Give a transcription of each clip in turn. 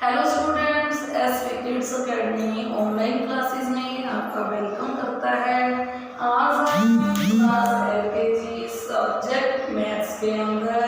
Hello students, SV kids academy online classes में आपका welcome करता है। आज हम क्लास एलकेजी सब्जेक्ट मैथ्स के अंदर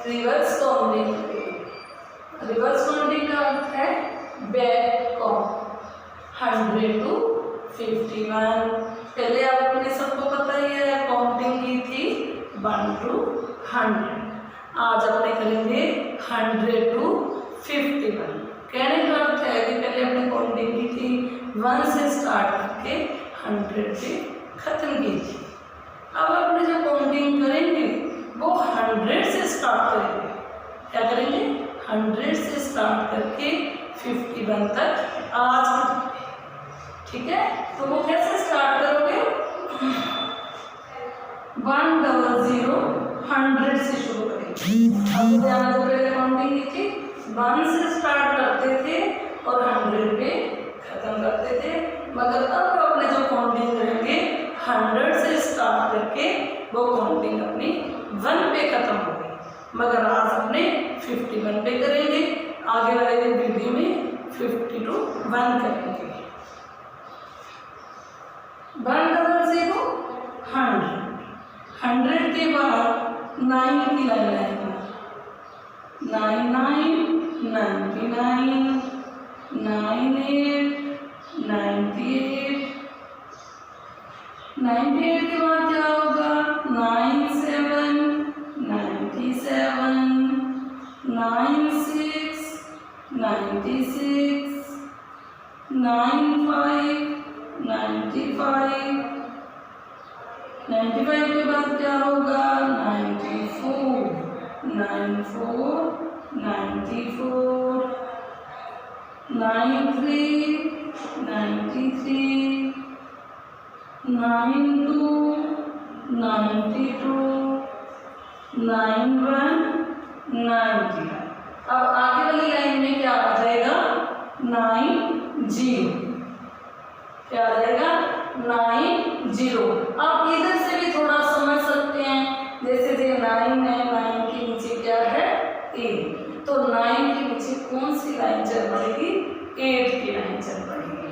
रिवर्स काउंटिंग। रिवर्स काउंटिंग का अर्थ है बैक काउंट 100 to 51। पहले आपने सबको पता ही है काउंटिंग की थी 1 to 100। आज अपने करेंगे 100 to 51। कहने का अर्थ है कि पहले अपने काउंटिंग की थी 1 से स्टार्ट करके 100 पे खत्म की थी। अब अपने जो काउंटिंग करेंगे वो 100 से स्टार्ट करेंगे। क्या करेंगे? 100 से स्टार्ट करके 51 तक आज। ठीक है, तो वो कैसे स्टार्ट करोगे? 100 100 से शुरू करेंगे। अब ध्यान से पहले काउंटिंग की थी 1 से स्टार्ट करते थे और 100 पे खत्म करते थे, मगर अब अपने जो काउंटिंग करेंगे 100 से स्टार्ट करके वो काउंटिंग अपनी 1 पे खत्म हो गई, मगर आज अपने 51 पे करेंगे। आगे वाले वीडियो में 50 to 1 करेंगे। 100 100 के बाद 9 की लाइन आएगी। 99 99 98 98 98 के बाद क्या होगा? 97 97 96 96 95 95 95 के बाद क्या होगा? 94 94 94 93 93 92 92 91 90। अब आगे वाली लाइन में क्या आ जाएगा? 90। क्या आ जाएगा? 90। आप इधर से भी थोड़ा समझ सकते हैं, जैसे 9 है, 9 के नीचे क्या है? 8। तो 9 के नीचे कौन सी लाइन चल पड़ेगी? 8 की लाइन चल पड़ेगी।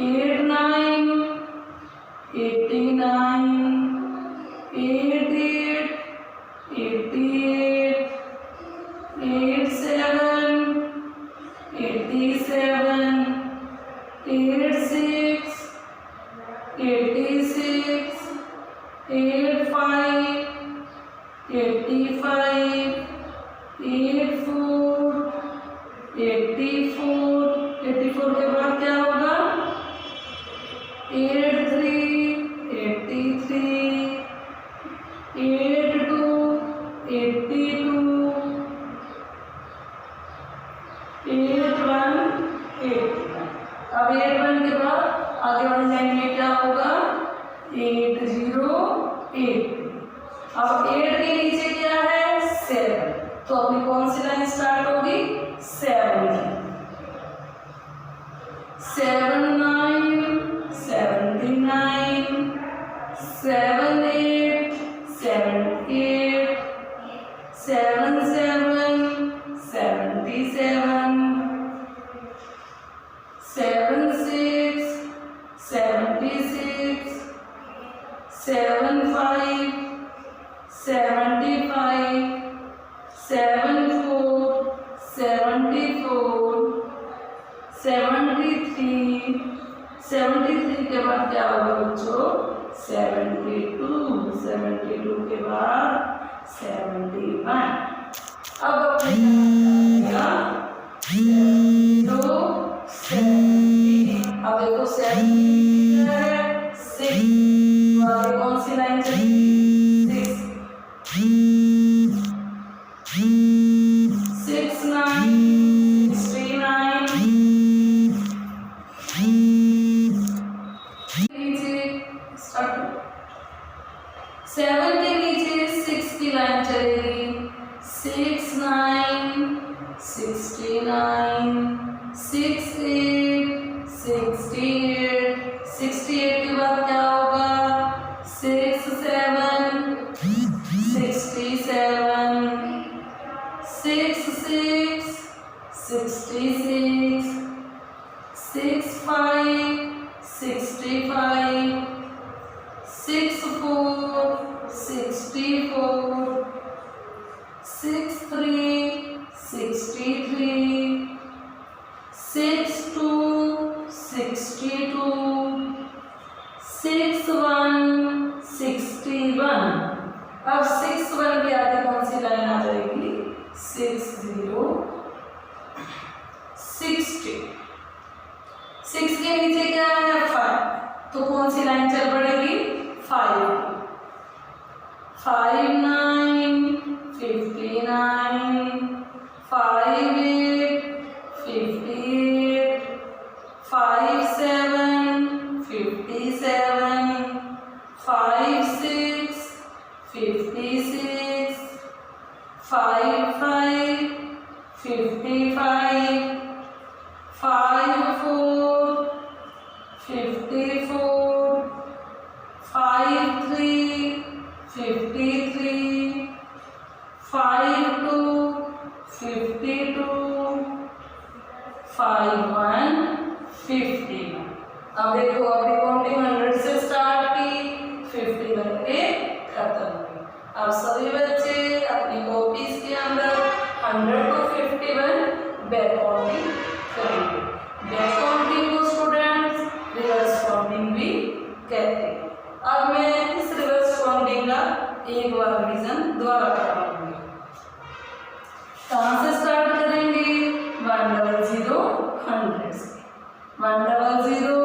89 89 88 88 87 87 86 86 85 85 84 84 84 के बाद क्या होगा? 83 83 82 82 81 81। अब 81 के बाद आगे वाली लाइन में क्या होगा? 808। अब 8 के नीचे क्या है? 7। तो अपनी कौन सी लाइन स्टार्ट होगी? 7 79 79 78 78 77 77 76 76 75 75 74 74 73 73 के बाद क्या होगा बच्चों? 72 72 के बाद 71। अब अपने अब देखो 7 है 6। आगे कौन सी लाइन चलेगी? 69 69 नीचे स्टार्ट। 7 के नीचे 6 की लाइन चलेगी। 69 69 68 68 68 के बाद क्या होगा? 67 67 66 66, 65, 65, 64, 64, 63, 63, 62, 62, 61, 61। अब 61 के आगे कौन सी लाइन आ जाएगी? 60, 60। 6 के नीचे क्या है? 5, तो कौन सी लाइन चल पड़ेगी? 5, 5, 9, 59, 5, 8, 58, 5, 7, 57, 5, 6, 56, 5, 5, 55, 5, 4, 54, 5, 3, 53, 5, 2, 52, 5, 1, 50। अब देखो अभी काउंटिंग 100 से स्टार्ट की, 51 पे खत्म हुई। अब सभी बच्चे अपनी कॉपीज के अंदर 100 to 51 बैक काउंटिंग करेंगे। बैक काउंटिंग को स्टूडेंट्स रिवर्स काउंटिंग भी कहते हैं। अब मैं इस रिवर्स काउंटिंग का एक बार रिवीजन दोबारा कराऊंगी। कहाँ से स्टार्ट करेंगे? 100, 100 से। 100, 100,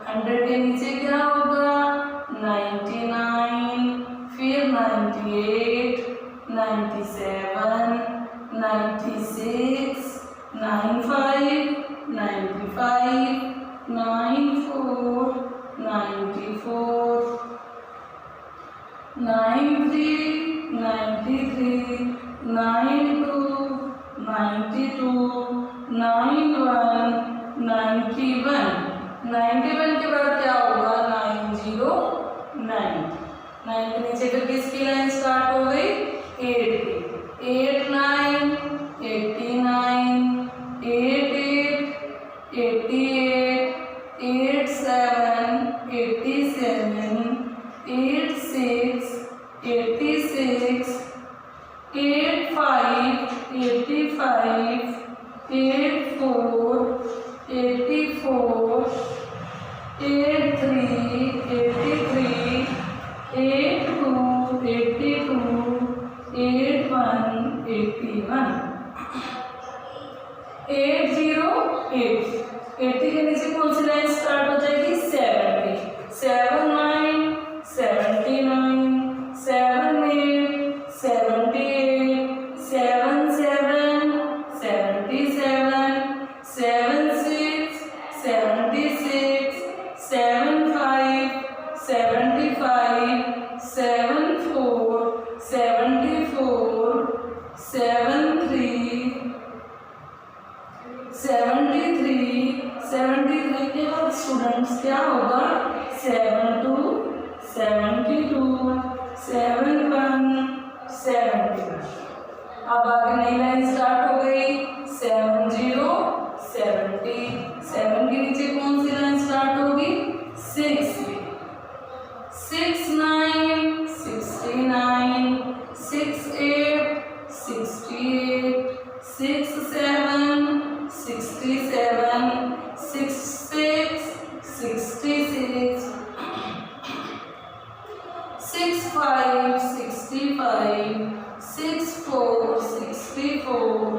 100 के नीचे क्या होगा? 99, फिर 98, 97, 96, 95, 95, 94, 94, 93, 93, 92, 92, 91, 91। 91 के बाद क्या होगा? 90, 9 के नीचे फिर किसकी लाइन स्टार्ट हो गई? 8 की। 8, 9, 89, 88, 88, 87, 87, 86, 86, 85, 85, 84, 84, 83, 83, 82, 82, 81, 81। 808, 80 के नीचे कौन सी लाइन स्टार्ट हो जाएगी? 70, 79, 79, 78, 78, 77, 77, 76, 76, 75, 75, 74, 74, 73, 73, 73 के बाद स्टूडेंट्स क्या होगा? 72, 72, 71, 71। अब आगे नई लाइन स्टार्ट हो गई। 70, 70, 7 के नीचे कौन सी लाइन स्टार्ट होगी? 6, 69, 69, 68, 68, 67, 67, 66, 66, 65, 65, 64, 64,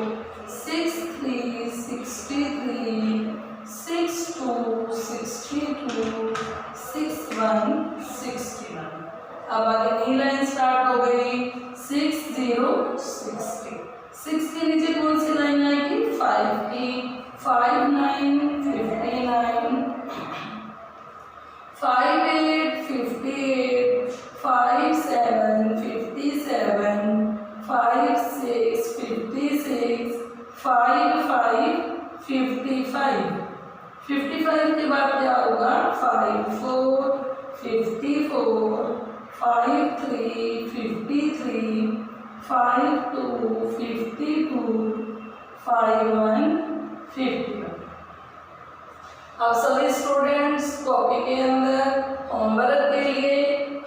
63, 63, 62, 62, 61, 61। अब आगे नई लाइन स्टार्ट हो गई। 60, 60, 6 के नीचे कौन सी लाइन आएगी? 5 की। 5, 9, 59, 5, 8, 58, 5, 7, 57, 5, 6, 56, 5, 5, 55। 55 के बाद क्या होगा? 5, 4, 54, 5, 3, 53, 5, 2, 52, 5151। अब सभी स्टूडेंट्स कॉपी के अंदर होमवर्क के लिए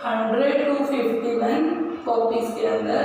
100 to 51 कॉपीज के अंदर